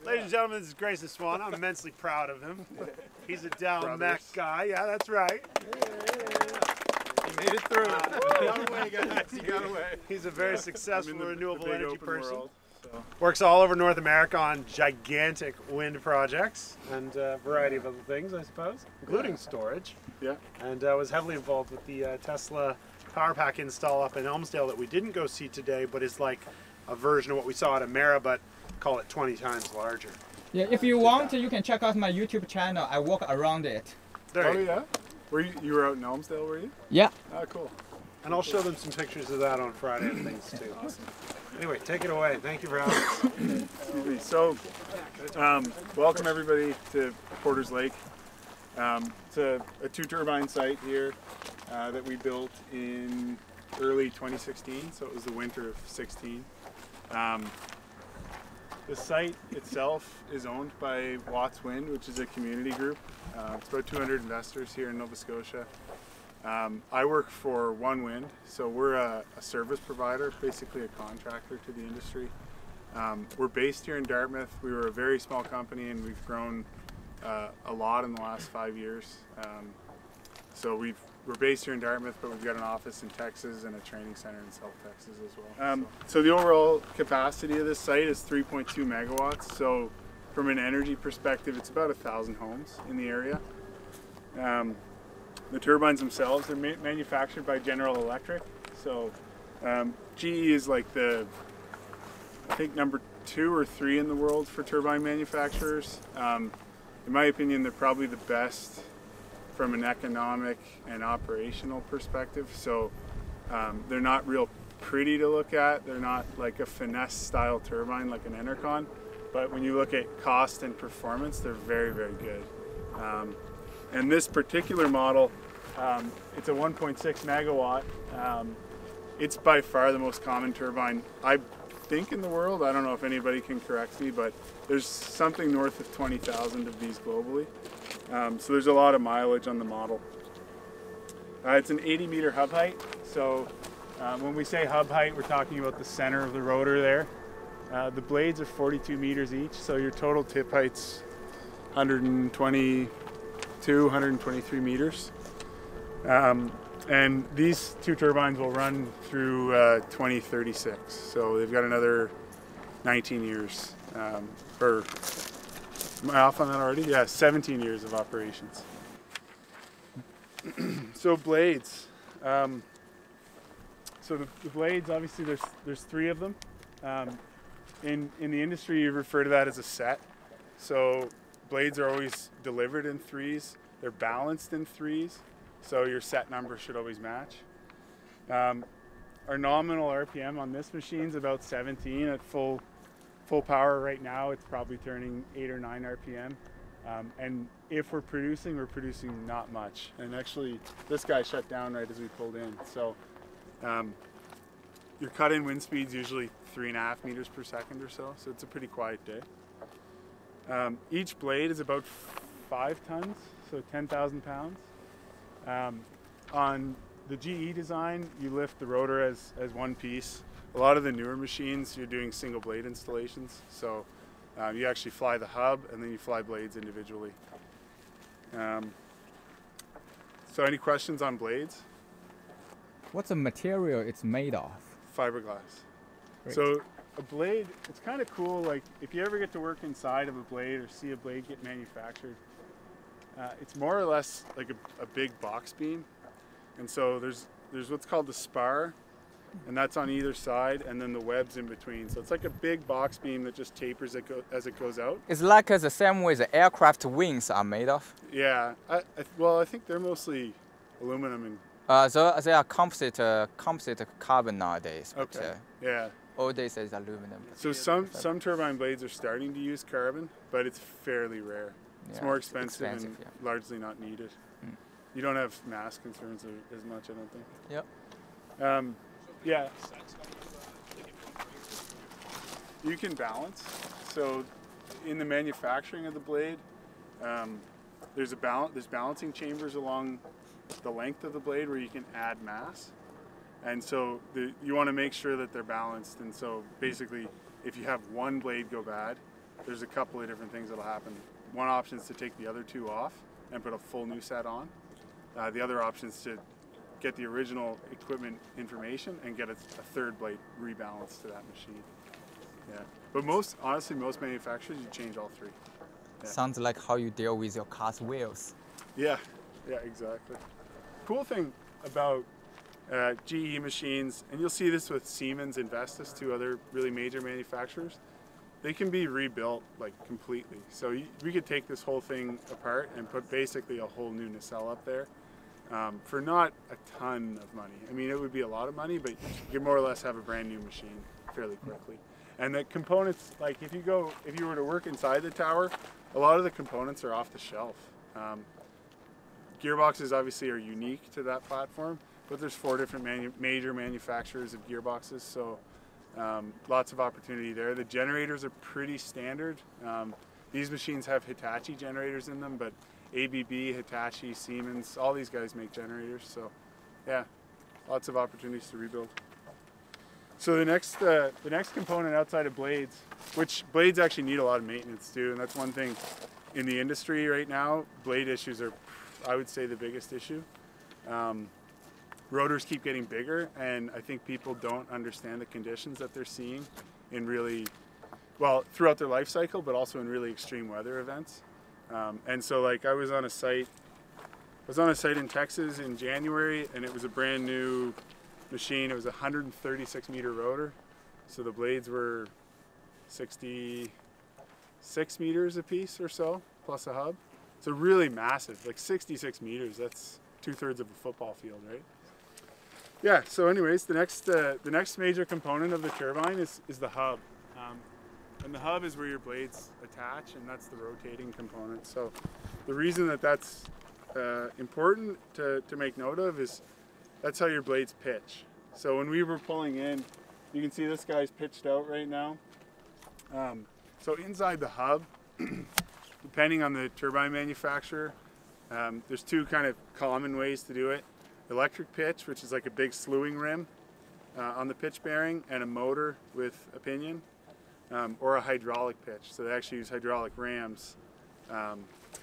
Ladies and gentlemen, this is Grayson Swan. I'm immensely proud of him. He's a down Mac guy. Yeah, that's right. He made it through. Got away, guys. He got away. He's a very successful renewable energy person. World, so. Works all over North America on gigantic wind projects and a variety of other things, I suppose, including storage. Yeah. And was heavily involved with the Tesla Power Pack install up in Elmsdale that we didn't go see today, but is like a version of what we saw at Emera, but call it 20 times larger. Yeah, if you want, you can check out my YouTube channel. I walk around it. There oh yeah? Were you were out in Elmsdale, were you? Yeah. Ah, cool. And I'll show them some pictures of that on Friday and things too. Awesome. Anyway, take it away. Thank you for having us. Excuse me. So, welcome everybody to Porters Lake. It's a 2-turbine site here that we built in early 2016, so it was the winter of 16. The site itself is owned by Watts Wind, which is a community group. It's about 200 investors here in Nova Scotia. I work for One Wind, so we're a service provider, basically a contractor to the industry. We're based here in Dartmouth. We were a very small company and we've grown a lot in the last 5 years. So we're based here in Dartmouth, but we've got an office in Texas and a training center in South Texas as well. So the overall capacity of this site is 3.2 megawatts. So from an energy perspective, it's about 1,000 homes in the area. The turbines themselves are manufactured by General Electric. So GE is like I think number 2 or 3 in the world for turbine manufacturers. In my opinion, they're probably the best from an economic and operational perspective. So they're not real pretty to look at. They're not like a finesse style turbine like an Enercon. But when you look at cost and performance, they're very, very good. And this particular model, it's a 1.6 megawatt. It's by far the most common turbine, I think, in the world. I don't know if anybody can correct me, but there's something north of 20,000 of these globally. So there's a lot of mileage on the model. It's an 80-meter hub height. So when we say hub height, we're talking about the center of the rotor there. The blades are 42 meters each, so your total tip height's 123 meters. And these 2 turbines will run through 2036. So they've got another 19 years. Am I off on that already? Yeah, 17 years of operations. So blades. So the blades, obviously there's 3 of them. In the industry, you refer to that as a set. So blades are always delivered in 3s. They're balanced in 3s. So your set number should always match. Our nominal RPM on this machine is about 17 at full power right now. It's probably turning 8 or 9 RPM. And if we're producing not much. And actually, this guy shut down right as we pulled in. So your cut-in wind speed's usually 3.5 meters per second or so. So it's a pretty quiet day. Each blade is about 5 tons, so 10,000 pounds. On the GE design, you lift the rotor as one piece. A lot of the newer machines, you're doing single blade installations. So you actually fly the hub and then you fly blades individually. So any questions on blades? What's the material it's made of? Fiberglass. Great. So a blade, it's kind of cool. Like if you ever get to work inside of a blade or see a blade get manufactured, it's more or less like a big box beam. And so there's what's called the spar, and that's on either side, and then the webs in between. So it's like a big box beam that just tapers as it goes out. It's like the same way the aircraft wings are made of. Yeah, well, I think they're mostly aluminum and. They are composite carbon nowadays. But, okay. Yeah. All days is aluminum. So some turbine blades are starting to use carbon, but it's fairly rare. It's more expensive and largely not needed. You don't have mass concerns as much, I don't think. Yep. Yeah. You can balance. So in the manufacturing of the blade, there's balancing chambers along the length of the blade where you can add mass. And so you want to make sure that they're balanced. And so basically, if you have one blade go bad, there's a couple of different things that'll happen. One option is to take the other two off and put a full new set on. The other option is to get the original equipment information and get a third blade rebalanced to that machine. Yeah, but honestly, most manufacturers, you change all three. Yeah. Sounds like how you deal with your car's wheels. Yeah, exactly. Cool thing about GE machines, and you'll see this with Siemens and Vestas, two other really major manufacturers, they can be rebuilt like completely. So we could take this whole thing apart and put basically a whole new nacelle up there for not a ton of money. I mean, it would be a lot of money, but you could more or less have a brand new machine fairly quickly. And the components, like if you were to work inside the tower, a lot of the components are off the shelf. Gearboxes obviously are unique to that platform, but there's 4 different major manufacturers of gearboxes, so lots of opportunity there. The generators are pretty standard. These machines have Hitachi generators in them, but ABB, Hitachi, Siemens, all these guys make generators, so yeah, lots of opportunities to rebuild. So the next component outside of blades, which blades actually need a lot of maintenance too, and that's one thing in the industry right now. Blade issues are, I would say, the biggest issue. Rotors keep getting bigger, and I think people don't understand the conditions that they're seeing in really, well, throughout their life cycle, but also in really extreme weather events. And so, like, I was on a site in Texas in January, and it was a brand new machine. It was a 136 meter rotor, so the blades were 66 meters a piece or so, plus a hub. So really massive, like 66 meters. That's 2/3 of a football field, right? Yeah. So, anyways, the next major component of the turbine is the hub, and the hub is where your blades attach, and that's the rotating component. So, the reason that that's important to make note of is that's how your blades pitch. So when we were pulling in, you can see this guy's pitched out right now. So inside the hub, depending on the turbine manufacturer, there's 2 kind of common ways to do it. Electric pitch, which is like a big slewing rim on the pitch bearing, and a motor with a pinion, or a hydraulic pitch. So they actually use hydraulic rams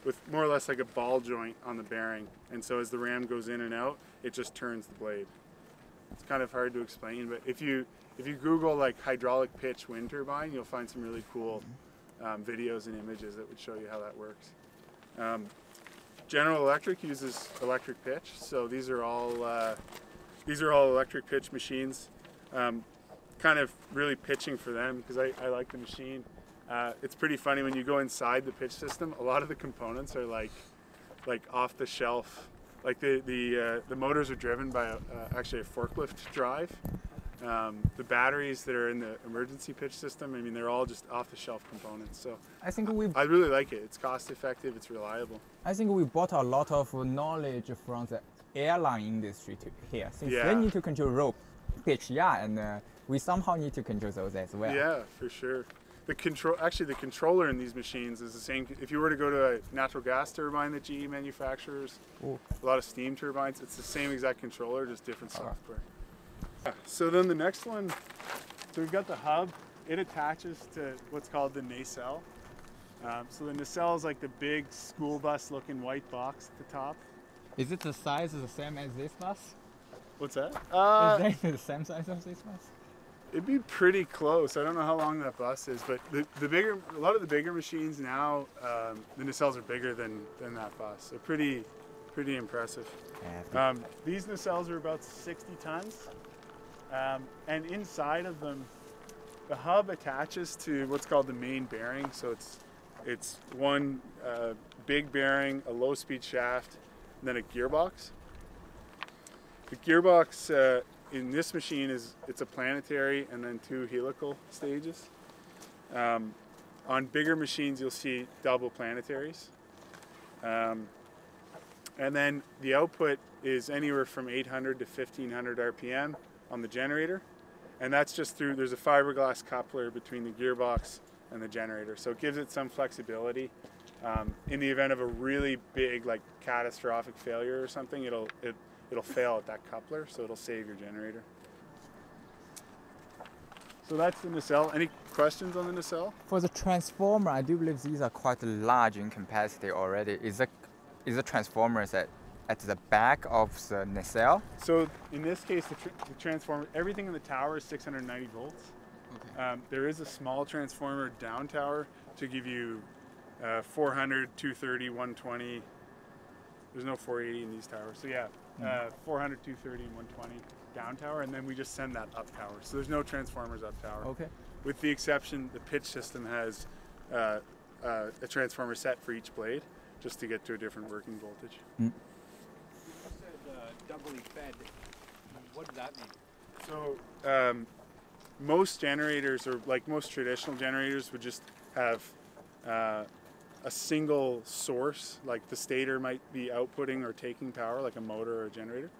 with more or less like a ball joint on the bearing. And so as the ram goes in and out, it just turns the blade. It's kind of hard to explain, but if you Google like hydraulic pitch wind turbine, you'll find some really cool videos and images that would show you how that works. General Electric uses electric pitch, so these are all electric pitch machines. Kind of really pitching for them because I like the machine. It's pretty funny when you go inside the pitch system. A lot of the components are like off the shelf. Like the motors are driven by actually a forklift drive. The batteries that are in the emergency pitch system, I mean, they're all just off the shelf components. So I really like it. It's cost effective. It's reliable. I think we brought a lot of knowledge from the airline industry to here. Since they need to control rope, pitch, and we somehow need to control those as well. Yeah, for sure. The controller in these machines is the same. If you were to go to a natural gas turbine that GE manufactures, a lot of steam turbines, it's the same exact controller, just different software. So then the next one, so we've got the hub. It attaches to what's called the nacelle. So the nacelle is like the big school bus looking white box at the top. Is it the size the same as this bus? What's that? Is that the same size as this bus? It'd be pretty close. I don't know how long that bus is, but a lot of the bigger machines now, the nacelles are bigger than that bus. So pretty impressive. These nacelles are about 60 tons, and inside of them, the hub attaches to what's called the main bearing. So it's one big bearing, a low-speed shaft, and then a gearbox. The gearbox in this machine it's a planetary and then 2 helical stages. On bigger machines, you'll see double planetaries. And then the output is anywhere from 800 to 1500 RPM on the generator. And that's just there's a fiberglass coupler between the gearbox and the generator. So it gives it some flexibility. In the event of a really big, like catastrophic failure or something, it'll fail at that coupler, so it'll save your generator. So So that's the nacelle. Any questions on the nacelle? For the transformer, I do believe these are quite large in capacity already. Is the transformers at the back of the nacelle? So in this case, the transformer, everything in the tower is 690 volts. Okay. There is a small transformer down tower to give you 400, 230, 120. There's no 480 in these towers. So yeah, 400, 230, 120 down tower, and then we just send that up tower. So there's no transformers up tower. Okay. With the exception, the pitch system has a transformer set for each blade, just to get to a different working voltage. You said doubly fed. What does that mean? So most generators, or like most traditional generators, would just have a single source, like the stator might be outputting or taking power, like a motor or a generator.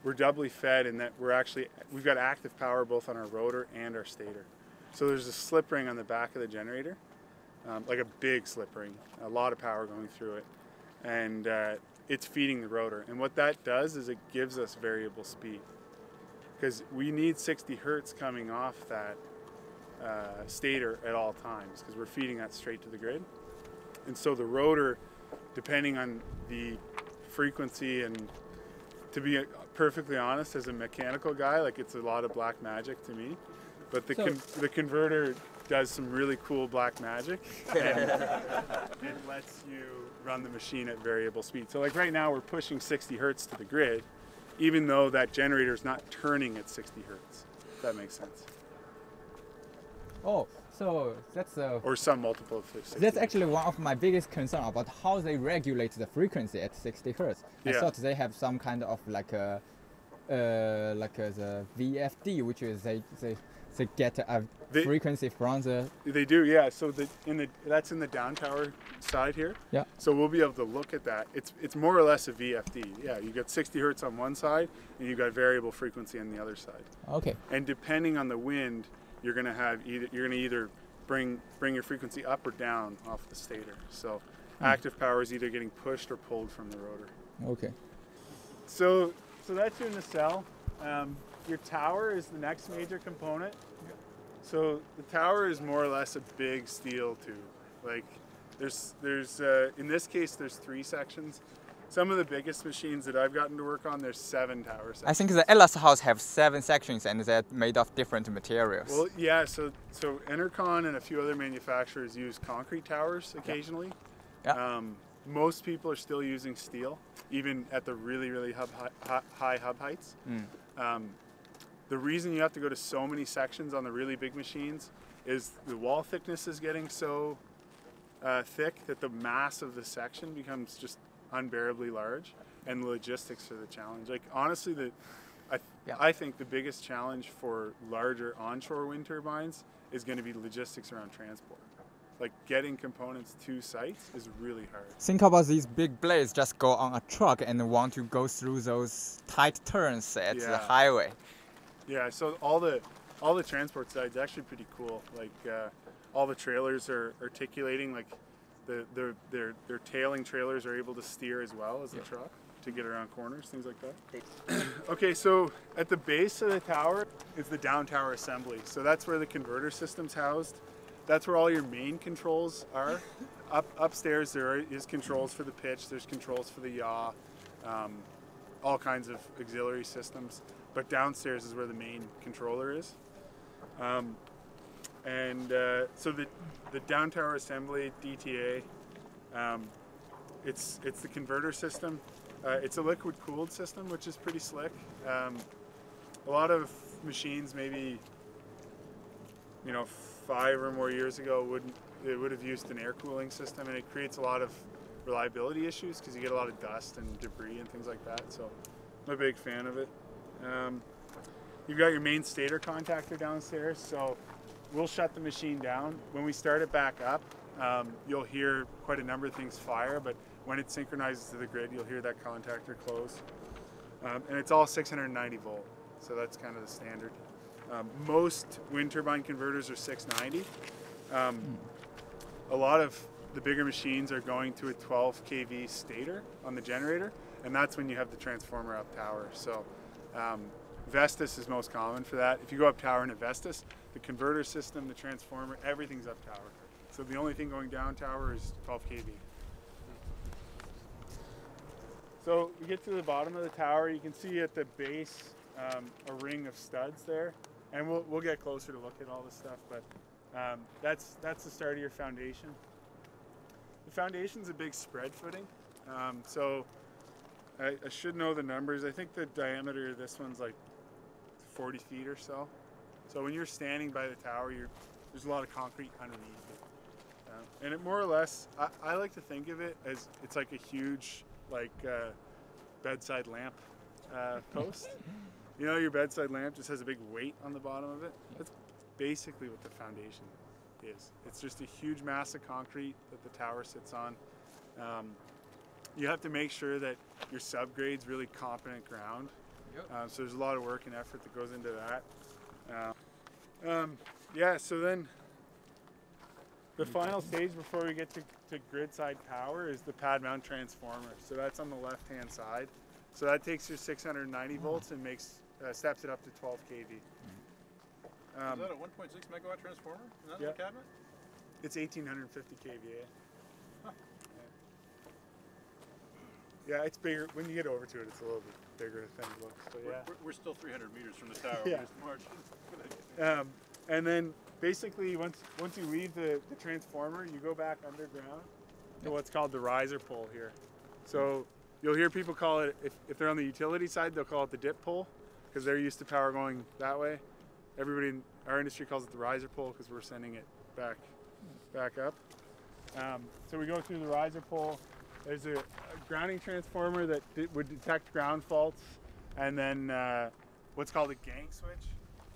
We're doubly fed in that we've got active power both on our rotor and our stator. So there's a slip ring on the back of the generator, like a big slip ring, a lot of power going through it, and it's feeding the rotor. And what that does is it gives us variable speed, because we need 60 hertz coming off that stator at all times, because we're feeding that straight to the grid. And so the rotor, depending on the frequency, and to be perfectly honest, as a mechanical guy, like, it's a lot of black magic to me, but the converter does some really cool black magic, and it lets you run the machine at variable speed. So like right now we're pushing 60 hertz to the grid, even though that generator is not turning at 60 hertz, if that makes sense. Oh, so that's Or some multiple of 60. That's actually one of my biggest concern about how they regulate the frequency at 60 hertz. I Yeah. thought they have some kind of the VFD, which is they get a frequency from the. They do, yeah. So that's in the down tower side here. Yeah. So we'll be able to look at that. It's more or less a VFD. Yeah, you got 60 hertz on one side, and you got variable frequency on the other side. Okay. And depending on the wind, you're gonna either bring your frequency up or down off the stator. So active power is either getting pushed or pulled from the rotor. Okay. So that's your nacelle. Your tower is the next major component. So the tower is more or less a big steel tube. Like there's in this case there's 3 sections. Some of the biggest machines that I've gotten to work on, there's 7 tower sections. I think the Ellis house have 7 sections and they're made of different materials. Well, yeah. So Enercon and a few other manufacturers use concrete towers occasionally. Yeah. Most people are still using steel, even at the really high hub heights. The reason you have to go to so many sections on the really big machines is the wall thickness is getting so thick that the mass of the section becomes just unbearably large, and the logistics are the challenge. Like honestly, I think the biggest challenge for larger onshore wind turbines is going to be logistics around transport. Like getting components to sites is really hard. Think about these big blades just go on a truck and want to go through those tight turns at the highway. Yeah, so all the transport side is actually pretty cool. Like all the trailers are articulating, like their tailing trailers are able to steer as well as the truck to get around corners, things like that. Okay, so at the base of the tower is the down tower assembly. So that's where the converter system's housed. That's where all your main controls are. Upstairs there is controls for the pitch, there's controls for the yaw, all kinds of auxiliary systems. But downstairs is where the main controller is. So the down tower assembly, DTA, it's the converter system. It's a liquid cooled system, which is pretty slick. A lot of machines, maybe 5 or more years ago, would have used an air cooling system, and it creates a lot of reliability issues because you get a lot of dust and debris and things like that. So I'm a big fan of it. You've got your main stator contactor downstairs, so we'll shut the machine down. When we start it back up, you'll hear quite a number of things fire, but when it synchronizes to the grid, you'll hear that contactor close. And it's all 690 volt, so that's kind of the standard. Most wind turbine converters are 690. A lot of the bigger machines are going to a 12 kV stator on the generator, and that's when you have the transformer up tower. So Vestas is most common for that. If you go up tower into Vestas, the converter system, the transformer, everything's up tower. So the only thing going down tower is 12 kV. So we get to the bottom of the tower. You can see at the base a ring of studs there, and we'll get closer to look at all this stuff. But that's the start of your foundation. The foundation's a big spread footing, so I should know the numbers. I think the diameter of this one's like 40 feet or so. So when you're standing by the tower, there's a lot of concrete underneath it. And it more or less, I like to think of it as it's like a huge bedside lamp post. You know, your bedside lamp just has a big weight on the bottom of it. That's basically what the foundation is. It's just a huge mass of concrete that the tower sits on. You have to make sure that your subgrade's really competent ground. Yep. So there's a lot of work and effort that goes into that. Yeah, so then the final stage before we get to grid side power is the pad mount transformer. So that's on the left hand side. So that takes your 690 volts and steps it up to 12 kV. Is that a 1.6 megawatt transformer? Is that in the cabinet? It's 1850 kVA. Huh. Yeah, it's bigger. When you get over to it, it's a little bit bigger than it looks. But yeah. We're still 300 meters from the tower. Yeah. And then basically once you leave the transformer, you go back underground to what's called the riser pole here. So you'll hear people call it, if they're on the utility side, they'll call it the dip pole because they're used to power going that way. Everybody in our industry calls it the riser pole because we're sending it back up. So we go through the riser pole. There's a grounding transformer that would detect ground faults, and then what's called a gang switch.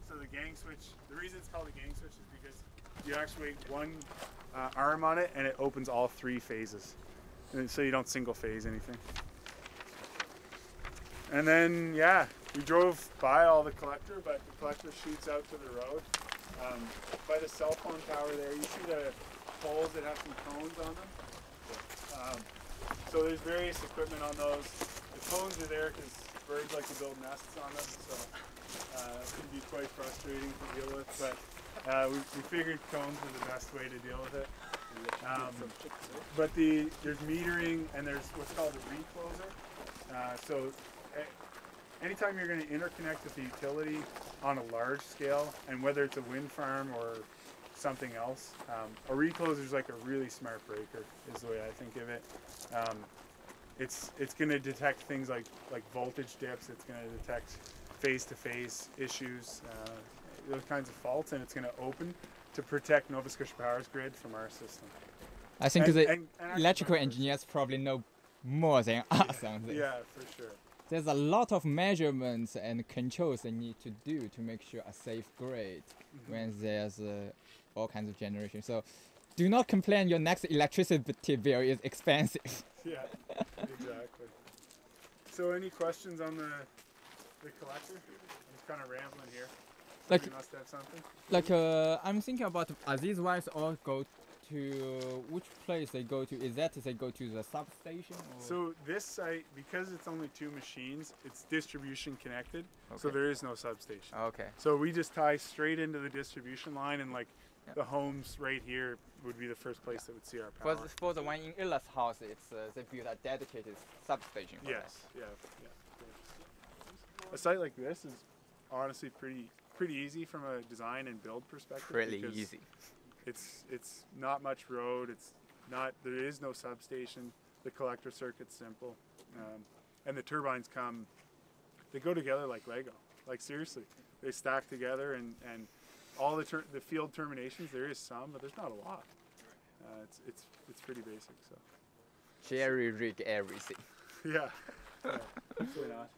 So the gang switch, the reason it's called a gang switch is because you actuate one arm on it and it opens all three phases. And so you don't single phase anything. And then, yeah, we drove by all the collector, but the collector shoots out to the road. By the cell phone tower there, you see the poles that have some cones on them. So there's various equipment on those. The cones are there because birds like to build nests on them, so it can be quite frustrating to deal with. But we figured cones were the best way to deal with it. But there's metering and there's what's called a recloser. So anytime you're going to interconnect with the utility on a large scale, and whether it's a wind farm or something else, a recloser is like a really smart breaker is the way I think of it. It's going to detect things like voltage dips. It's going to detect phase-to-phase issues, those kinds of faults, and it's going to open to protect Nova Scotia Power's grid from our system. I think the electrical engineers probably know more than us on this. Yeah, for sure. There's a lot of measurements and controls they need to do to make sure a safe grid when there's all kinds of generation. So do not complain your next electricity bill is expensive. Yeah, exactly. So any questions on the collector? I'm just kind of rambling here. Like, you must have something? Like I'm thinking about, are these wires all go to which place they go to? Is that they go to the substation? Or? So this site, because it's only 2 machines, it's distribution connected, okay. So there is no substation. Okay. So we just tie straight into the distribution line, and the homes right here would be the first place that would see our power. For the one in Illa's house, it's they built a dedicated substation. For yes. That. Yeah. A site like this is honestly pretty easy from a design and build perspective. Pretty easy. It's not much road. There is no substation. The collector circuit's simple, and the turbines they go together like Lego. Like seriously, they stack together, and all the field terminations. There is some, but there's not a lot. It's pretty basic. So. Jerry rig everything. Yeah. Absolutely not.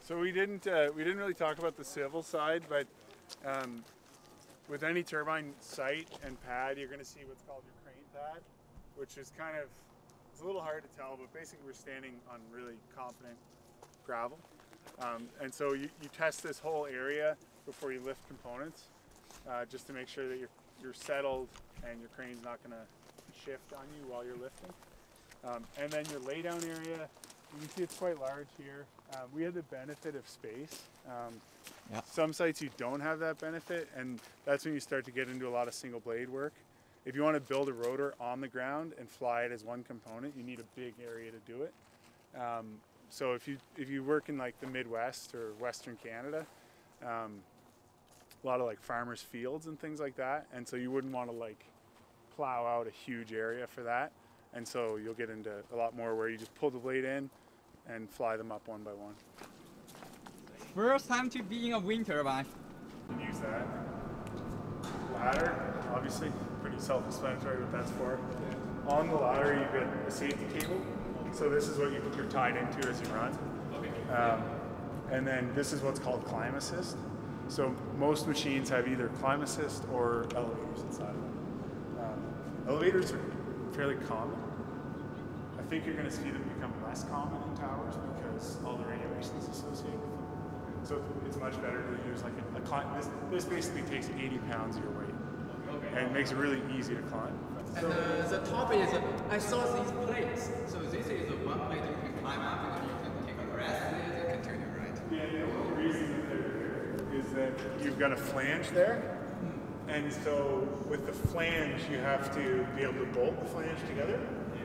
So we didn't really talk about the civil side, but with any turbine site and pad, you're going to see what's called your crane pad, which is it's a little hard to tell, but basically we're standing on really competent gravel. And so you test this whole area before you lift components, just to make sure that you're settled and your crane's not going to shift on you while you're lifting. And then your laydown area, you can see it's quite large here. We had the benefit of space. Yeah. Some sites you don't have that benefit, and that's when you start to get into a lot of single blade work. If you want to build a rotor on the ground and fly it as one component, you need a big area to do it. So if you work in like the Midwest or Western Canada, a lot of like farmers' fields and things like that, and so you wouldn't want to like plow out a huge area for that, and so you'll get into a lot more where you just pull the blade in and fly them up one by one. First time to be in a wind turbine. Use that ladder, obviously pretty self-explanatory what that's for. On the ladder you get a safety cable, so this is what you're tied into as you run. And then this is what's called climb assist. So most machines have either climb assist or elevators inside of them. Elevators are fairly common. I think you're going to see them become less common in towers because all the regulations associated with them. So it's much better to use like a climb. This basically takes 80 pounds of your weight and makes it really easy to climb. And the top is, I saw these plates. So this is one plate you can climb up and you can take a rest and continue, right? Yeah, the reason that they're there is that you've got a flange there. And so with the flange, you have to be able to bolt the flange together.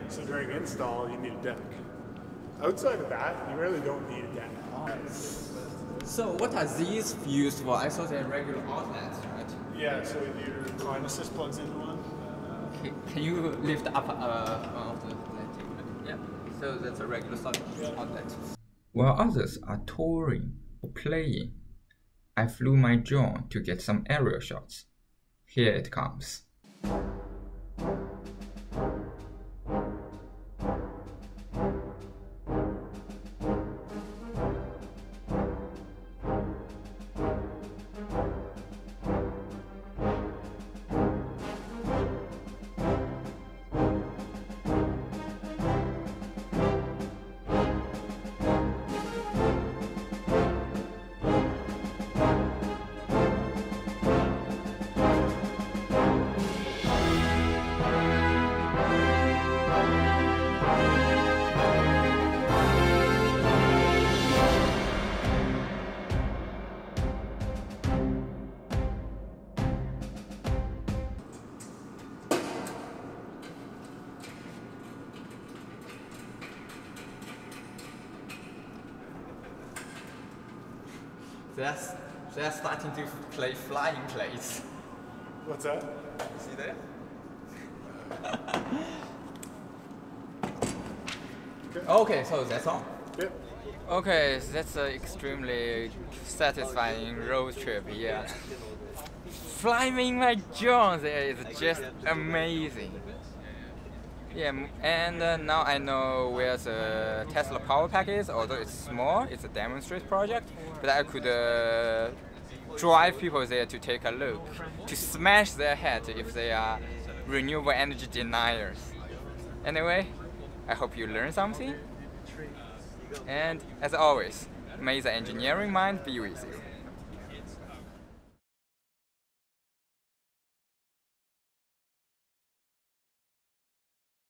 So during install, you need a deck. Outside of that, you really don't need a deck. So what are these used for? I saw they're regular outlets, right? Yeah, so your climb assist plugs into one. Can you lift up one of the lighting? Yeah. So that's a regular outlet. While others are touring or playing, I flew my drone to get some aerial shots. Here it comes. They're starting to play flying plates. What's that? See there? Okay, so that's all. Yep. Okay, so that's an extremely satisfying road trip here. Flying my drone there is just amazing. Yeah, and now I know where the Tesla power pack is, although it's small, it's a demonstrate project, but I could drive people there to take a look, to smash their head if they are renewable energy deniers. Anyway, I hope you learned something, and as always, may the engineering mind be with you.